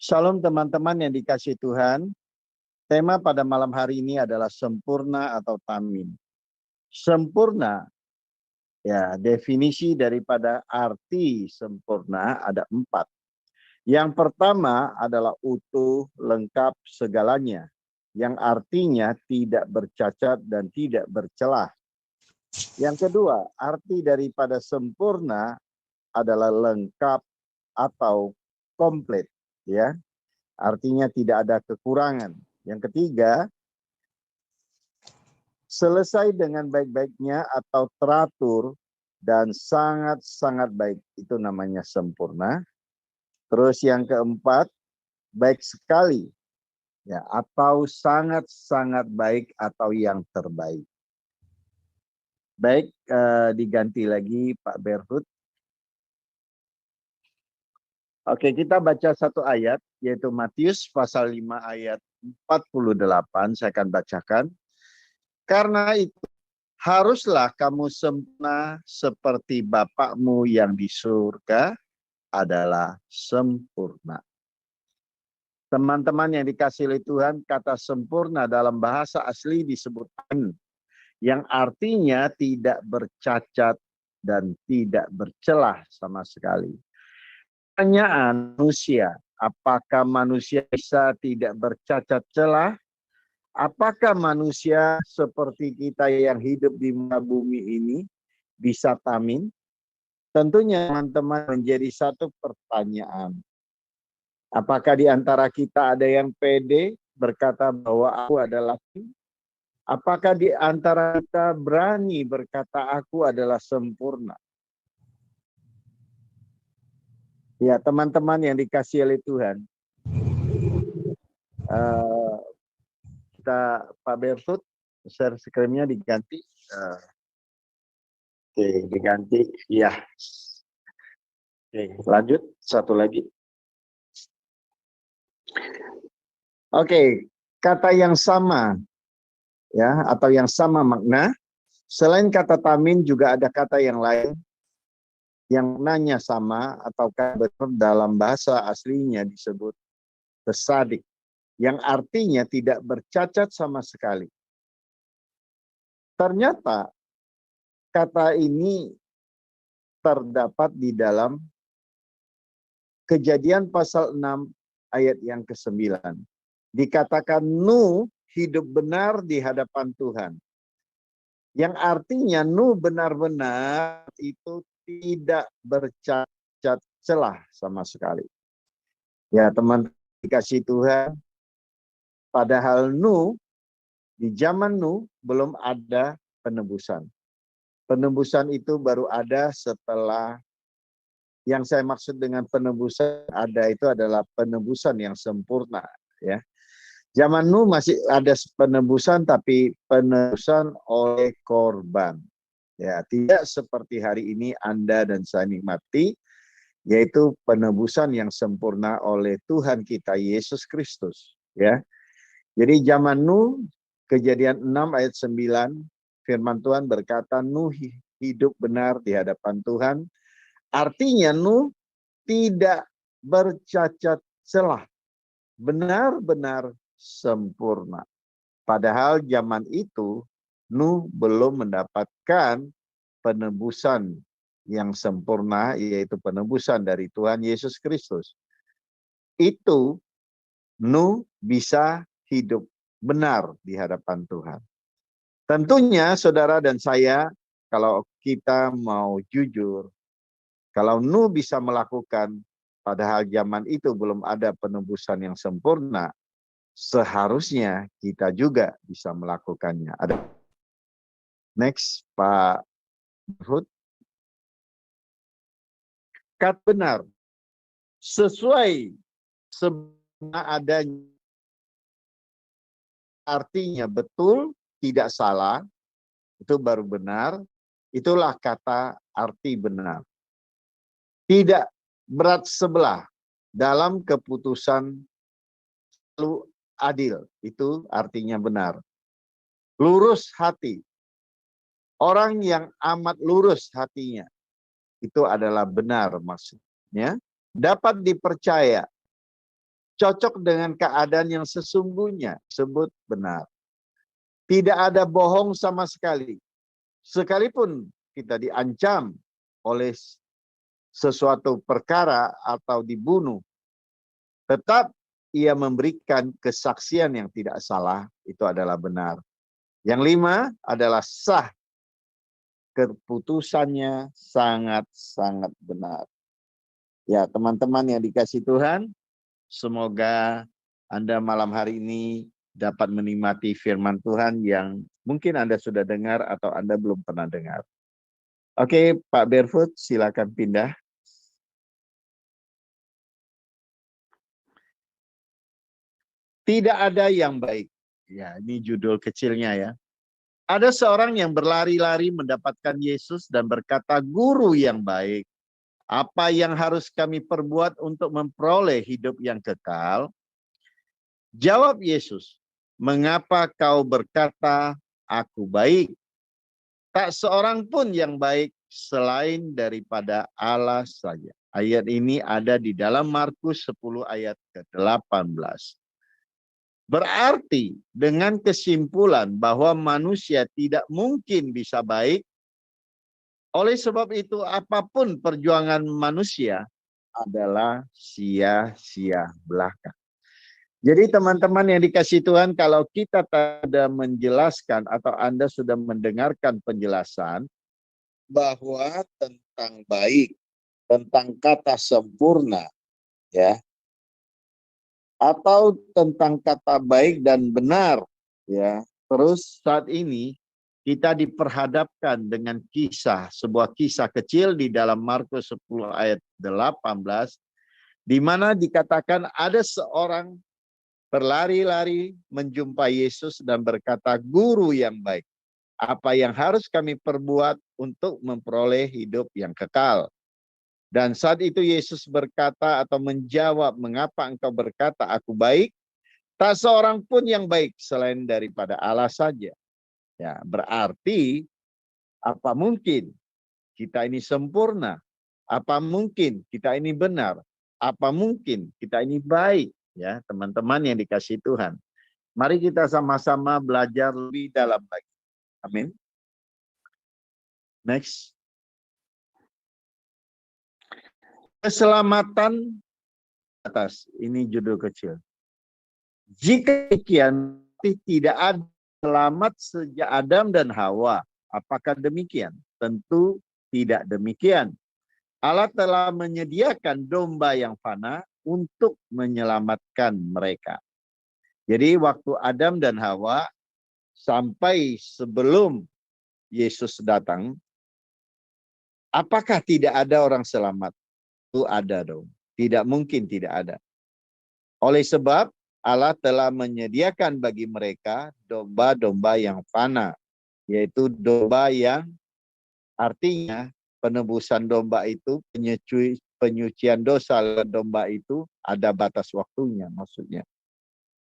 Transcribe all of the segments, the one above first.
Shalom teman-teman yang dikasihi Tuhan. Tema pada malam hari ini adalah sempurna atau tamim. Sempurna, ya definisi daripada arti sempurna ada 4. Yang pertama adalah utuh, lengkap segalanya. Yang artinya tidak bercacat dan tidak bercelah. Yang kedua, arti daripada sempurna adalah lengkap atau komplit, ya. Artinya tidak ada kekurangan. Yang ketiga, selesai dengan baik-baiknya atau teratur dan sangat-sangat baik. Itu namanya sempurna. Terus yang keempat, baik sekali, ya, atau sangat-sangat baik atau yang terbaik. Baik, diganti lagi Pak Berhut. Oke, kita baca satu ayat, yaitu Matius pasal 5 ayat 48, saya akan bacakan. Karena itu, haruslah kamu sempurna seperti Bapakmu yang di surga adalah sempurna. Teman-teman yang dikasihi oleh Tuhan, kata sempurna dalam bahasa asli disebut tamim, yang artinya tidak bercacat dan tidak bercelah sama sekali. Pertanyaan manusia, apakah manusia bisa tidak bercacat celah? Apakah manusia seperti kita yang hidup di muka bumi ini bisa tamim? Tentunya teman-teman menjadi satu pertanyaan. Apakah di antara kita ada yang pede berkata bahwa aku adalah tamim? Apakah di antara kita berani berkata aku adalah sempurna? Ya, teman-teman yang dikasihi oleh Tuhan, kita Pak Bertut, share screen-nya diganti. Oke, diganti. Ya. Oke, lanjut. Satu lagi. Oke, kata yang sama, ya, atau yang sama makna. Selain kata tamim juga ada kata yang lain yang maknanya sama atau benar dalam bahasa aslinya disebut besadik, yang artinya tidak bercacat sama sekali. Ternyata kata ini terdapat di dalam Kejadian pasal 6 ayat yang ke-9. Dikatakan Nuh hidup benar di hadapan Tuhan. Yang artinya Nuh benar-benar itu tidak bercacat celah sama sekali. Ya teman dikasih Tuhan, padahal Nuh, di zaman Nuh belum ada penebusan. Penebusan itu baru ada setelah, yang saya maksud dengan penebusan ada itu adalah penebusan yang sempurna, ya. Zaman Nuh masih ada penebusan, tapi penebusan oleh korban. Ya, tidak seperti hari ini Anda dan saya nikmati, yaitu penebusan yang sempurna oleh Tuhan kita Yesus Kristus, ya. Jadi zaman Nuh, Kejadian 6 ayat 9, firman Tuhan berkata Nuh hidup benar di hadapan Tuhan. Artinya Nuh tidak bercacat celah, benar-benar sempurna. Padahal zaman itu Nuh belum mendapatkan penebusan yang sempurna, yaitu penebusan dari Tuhan Yesus Kristus. Itu Nuh bisa hidup benar di hadapan Tuhan. Tentunya saudara dan saya, kalau kita mau jujur, kalau Nuh bisa melakukan, padahal zaman itu belum ada penebusan yang sempurna, seharusnya kita juga bisa melakukannya. Ada next, Pak Ruhut. Kata benar, sesuai sebenarnya adanya, artinya betul, tidak salah, itu baru benar. Itulah kata arti benar. Tidak berat sebelah dalam keputusan, lalu adil, itu artinya benar. Lurus hati, orang yang amat lurus hatinya, itu adalah benar maksudnya. Dapat dipercaya, cocok dengan keadaan yang sesungguhnya, sebut benar. Tidak ada bohong sama sekali. Sekalipun kita diancam oleh sesuatu perkara atau dibunuh, tetap ia memberikan kesaksian yang tidak salah, itu adalah benar. Yang lima adalah sah, keputusannya sangat-sangat benar. Ya, teman-teman yang dikasih Tuhan, semoga Anda malam hari ini dapat menikmati firman Tuhan yang mungkin Anda sudah dengar atau Anda belum pernah dengar. Oke, Pak Barefoot, silakan pindah. Tidak ada yang baik. Ya, ini judul kecilnya ya. Ada seorang yang berlari-lari mendapatkan Yesus dan berkata, "Guru yang baik, apa yang harus kami perbuat untuk memperoleh hidup yang kekal?" Jawab Yesus, "Mengapa kau berkata, aku baik? Tak seorang pun yang baik selain daripada Allah saja." Ayat ini ada di dalam Markus 10 ayat ke-18. Berarti dengan kesimpulan bahwa manusia tidak mungkin bisa baik, oleh sebab itu apapun perjuangan manusia adalah sia-sia belaka. Jadi teman-teman yang dikasih Tuhan, kalau kita tidak menjelaskan atau Anda sudah mendengarkan penjelasan bahwa tentang baik, tentang kata sempurna, ya, atau tentang kata baik dan benar, ya. Terus saat ini kita diperhadapkan dengan sebuah kisah kecil di dalam Markus 10 ayat 18, di mana dikatakan ada seorang berlari-lari menjumpai Yesus dan berkata, "Guru yang baik, apa yang harus kami perbuat untuk memperoleh hidup yang kekal?" Dan saat itu Yesus berkata atau menjawab, "Mengapa engkau berkata aku baik? Tak seorang pun yang baik selain daripada Allah saja." Ya, berarti apa mungkin kita ini sempurna? Apa mungkin kita ini benar? Apa mungkin kita ini baik? Ya, teman-teman yang dikasih Tuhan. Mari kita sama-sama belajar lebih dalam lagi. Amin. Next. Keselamatan atas. Ini judul kecil. Jika demikian, tidak ada selamat sejak Adam dan Hawa. Apakah demikian? Tentu tidak demikian. Allah telah menyediakan domba yang fana untuk menyelamatkan mereka. Jadi waktu Adam dan Hawa sampai sebelum Yesus datang, apakah tidak ada orang selamat? Itu ada dong. Tidak mungkin tidak ada. Oleh sebab Allah telah menyediakan bagi mereka domba-domba yang fana, yaitu domba yang artinya penebusan domba itu, penyucian dosa domba itu ada batas waktunya maksudnya.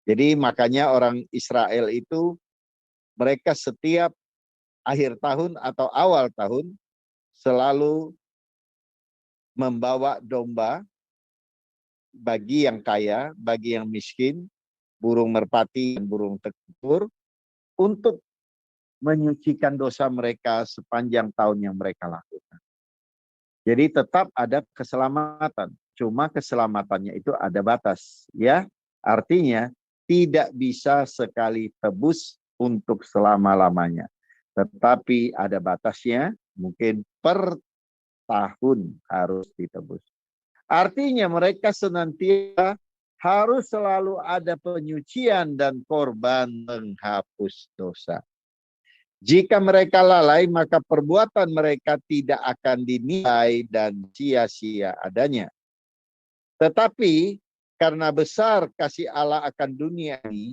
Jadi makanya orang Israel itu mereka setiap akhir tahun atau awal tahun selalu membawa domba bagi yang kaya, bagi yang miskin, burung merpati dan burung tekur untuk menyucikan dosa mereka sepanjang tahun yang mereka lakukan. Jadi tetap ada keselamatan. Cuma keselamatannya itu ada batas, ya. Artinya tidak bisa sekali tebus untuk selama-lamanya. Tetapi ada batasnya, mungkin per tahun harus ditebus. Artinya mereka senantiasa harus selalu ada penyucian dan korban menghapus dosa. Jika mereka lalai, maka perbuatan mereka tidak akan dinilai dan sia-sia adanya. Tetapi karena besar kasih Allah akan dunia ini,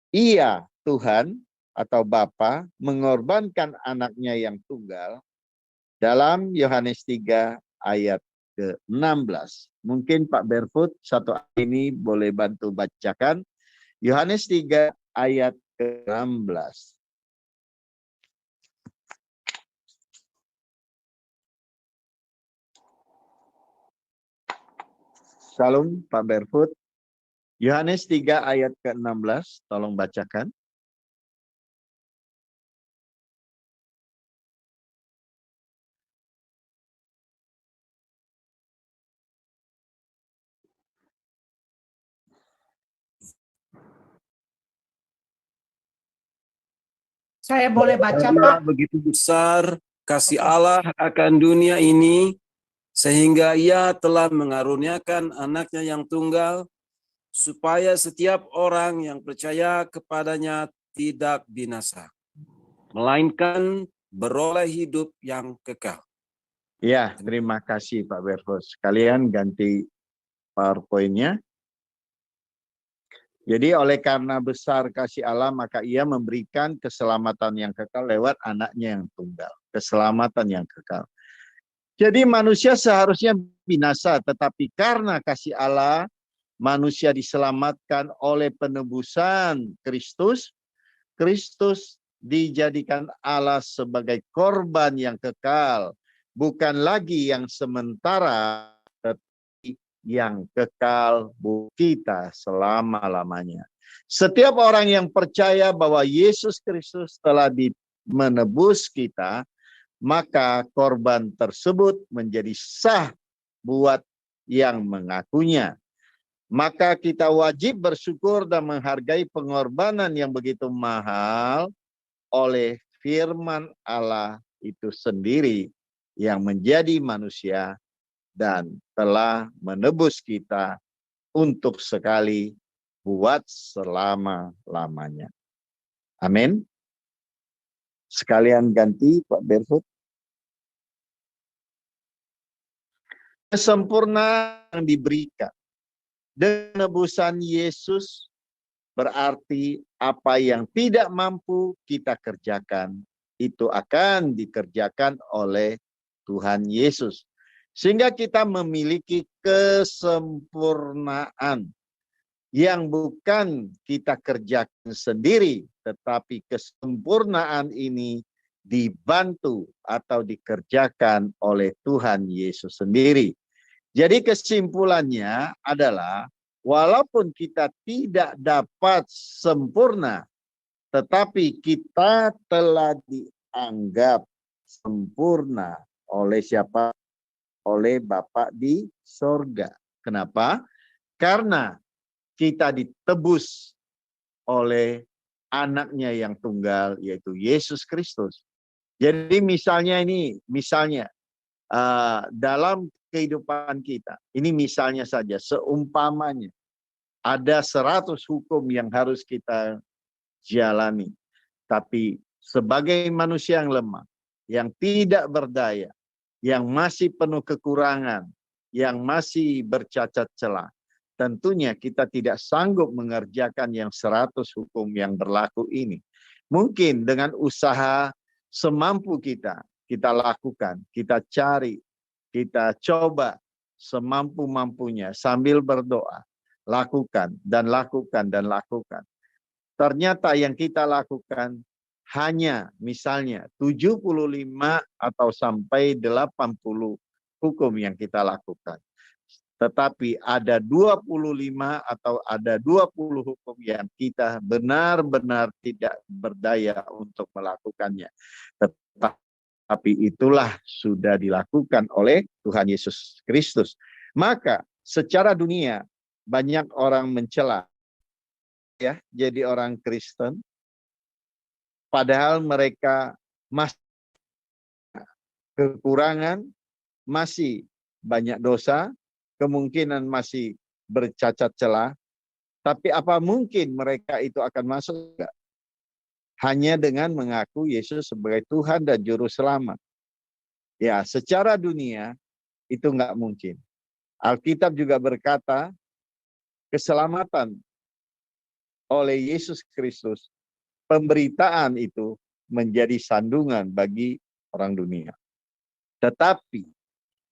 Ia, Tuhan atau Bapa, mengorbankan anaknya yang tunggal dalam Yohanes 3 ayat ke-16. Mungkin Pak Barefoot satu ini boleh bantu bacakan. Yohanes 3 ayat ke-16. Shalom Pak Barefoot. Yohanes 3 ayat ke-16, tolong bacakan. Saya boleh baca, Karena Pak? begitu besar kasih Allah akan dunia ini, sehingga Ia telah mengaruniakan anaknya yang tunggal, supaya setiap orang yang percaya kepadanya tidak binasa, melainkan beroleh hidup yang kekal. Ya, terima kasih Pak Berfos. Kalian ganti PowerPoint-nya. Jadi oleh karena besar kasih Allah, maka ia memberikan keselamatan yang kekal lewat anaknya yang tunggal. Keselamatan yang kekal. Jadi manusia seharusnya binasa, tetapi karena kasih Allah, manusia diselamatkan oleh penebusan Kristus. Kristus dijadikan Allah sebagai korban yang kekal. Bukan lagi yang sementara, yang kekal kita selama-lamanya. Setiap orang yang percaya bahwa Yesus Kristus telah menebus kita, maka korban tersebut menjadi sah buat yang mengakunya. Maka kita wajib bersyukur dan menghargai pengorbanan yang begitu mahal oleh firman Allah itu sendiri yang menjadi manusia dan telah menebus kita untuk sekali buat selama-lamanya. Amin. Sekalian ganti Pak Berfut. Kesempurnaan yang diberikan dengan penebusan Yesus berarti apa yang tidak mampu kita kerjakan itu akan dikerjakan oleh Tuhan Yesus. Sehingga kita memiliki kesempurnaan yang bukan kita kerjakan sendiri, tetapi kesempurnaan ini dibantu atau dikerjakan oleh Tuhan Yesus sendiri. Jadi kesimpulannya adalah walaupun kita tidak dapat sempurna, tetapi kita telah dianggap sempurna oleh siapa? Oleh Bapa di sorga. Kenapa? Karena kita ditebus oleh anaknya yang tunggal, yaitu Yesus Kristus. Jadi misalnya dalam kehidupan kita, ini misalnya saja, seumpamanya ada 100 hukum yang harus kita jalani. Tapi sebagai manusia yang lemah, yang tidak berdaya, yang masih penuh kekurangan, yang masih bercacat celah, tentunya kita tidak sanggup mengerjakan yang 100 hukum yang berlaku ini. Mungkin dengan usaha semampu kita lakukan, kita cari, kita coba semampu-mampunya sambil berdoa. Lakukan dan lakukan dan lakukan. Ternyata yang kita lakukan hanya misalnya 75 atau sampai 80 hukum yang kita lakukan. Tetapi ada 25 atau ada 20 hukum yang kita benar-benar tidak berdaya untuk melakukannya. Tetapi itulah sudah dilakukan oleh Tuhan Yesus Kristus. Maka secara dunia banyak orang mencela ya jadi orang Kristen, padahal mereka masih kekurangan, masih banyak dosa, kemungkinan masih bercacat celah, tapi apa mungkin mereka itu akan masuk? Hanya dengan mengaku Yesus sebagai Tuhan dan Juru Selamat. Ya, secara dunia itu nggak mungkin. Alkitab juga berkata, keselamatan oleh Yesus Kristus, pemberitaan itu menjadi sandungan bagi orang dunia. Tetapi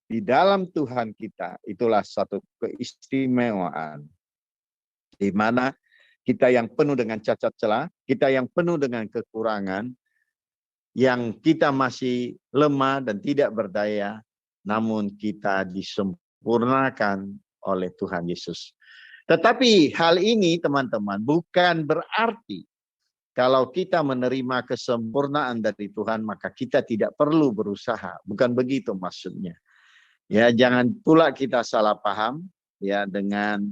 di dalam Tuhan kita itulah satu keistimewaan. Di mana kita yang penuh dengan cacat celah, kita yang penuh dengan kekurangan, yang kita masih lemah dan tidak berdaya, namun kita disempurnakan oleh Tuhan Yesus. Tetapi hal ini teman-teman bukan berarti kalau kita menerima kesempurnaan dari Tuhan maka kita tidak perlu berusaha. Bukan begitu maksudnya. Ya, jangan pula kita salah paham ya dengan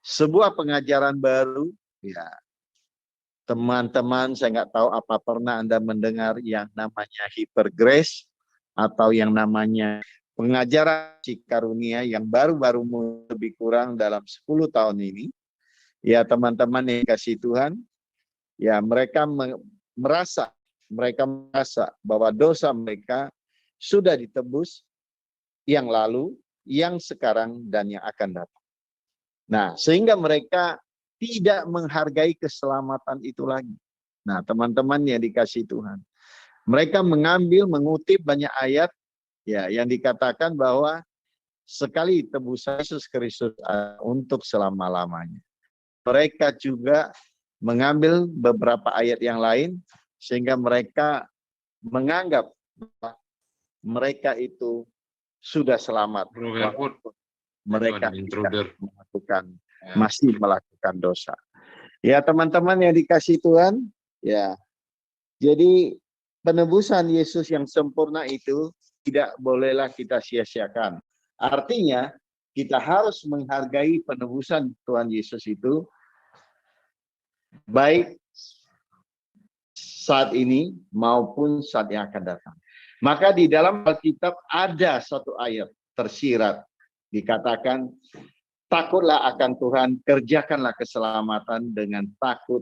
sebuah pengajaran baru ya. Teman-teman, saya nggak tahu apa pernah Anda mendengar yang namanya hypergrace atau yang namanya pengajaran karunia yang baru-baru lebih kurang dalam 10 tahun ini. Ya teman-teman yang kasih Tuhan, ya mereka merasa bahwa dosa mereka sudah ditebus yang lalu, yang sekarang, dan yang akan datang. Nah, sehingga mereka tidak menghargai keselamatan itu lagi. Nah, teman-teman yang dikasih Tuhan, mereka mengutip banyak ayat ya yang dikatakan bahwa sekali tebusan Yesus Kristus untuk selama-lamanya. Mereka juga mengambil beberapa ayat yang lain sehingga mereka menganggap bahwa mereka itu sudah selamat. Mereka masih melakukan dosa. Ya teman-teman yang dikasih Tuhan, ya. Jadi penebusan Yesus yang sempurna itu tidak bolehlah kita sia-siakan. Artinya kita harus menghargai penebusan Tuhan Yesus itu baik saat ini maupun saat yang akan datang. Maka di dalam Alkitab ada satu ayat tersirat dikatakan, takutlah akan Tuhan, kerjakanlah keselamatan dengan takut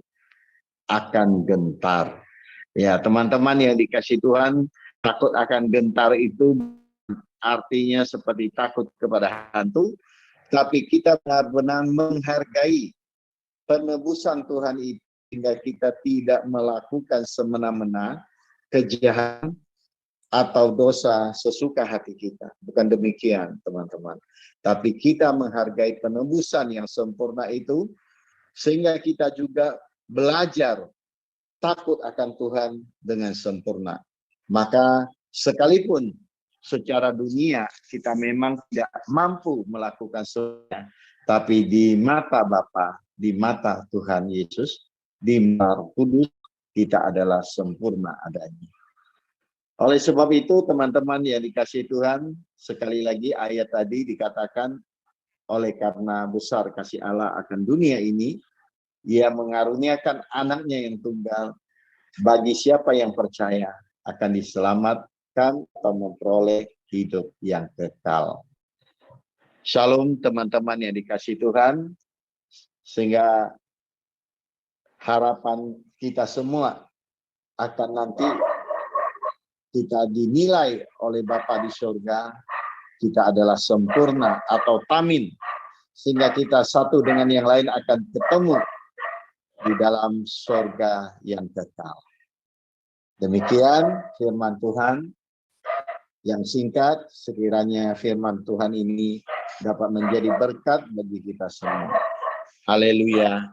akan gentar. Ya, teman-teman yang dikasih Tuhan, takut akan gentar itu artinya seperti takut kepada hantu, tapi kita benar-benar menghargai penebusan Tuhan itu sehingga kita tidak melakukan semena-mena kejahatan atau dosa sesuka hati kita. Bukan demikian, teman-teman. Tapi kita menghargai penebusan yang sempurna itu, sehingga kita juga belajar takut akan Tuhan dengan sempurna. Maka sekalipun secara dunia kita memang tidak mampu melakukan semuanya, tapi di mata Bapa, di mata Tuhan Yesus, di mata Roh Kudus, kita adalah sempurna adanya. Oleh sebab itu teman-teman yang dikasih Tuhan, sekali lagi ayat tadi dikatakan, oleh karena besar kasih Allah akan dunia ini, Ia mengaruniakan anaknya yang tunggal, bagi siapa yang percaya akan diselamatkan atau memperoleh hidup yang kekal. Shalom teman-teman yang dikasih Tuhan, sehingga harapan kita semua akan nanti kita dinilai oleh Bapa di surga, kita adalah sempurna atau tamin, sehingga kita satu dengan yang lain akan ketemu di dalam surga yang kekal. Demikian firman Tuhan yang singkat, sekiranya firman Tuhan ini dapat menjadi berkat bagi kita semua. Haleluya.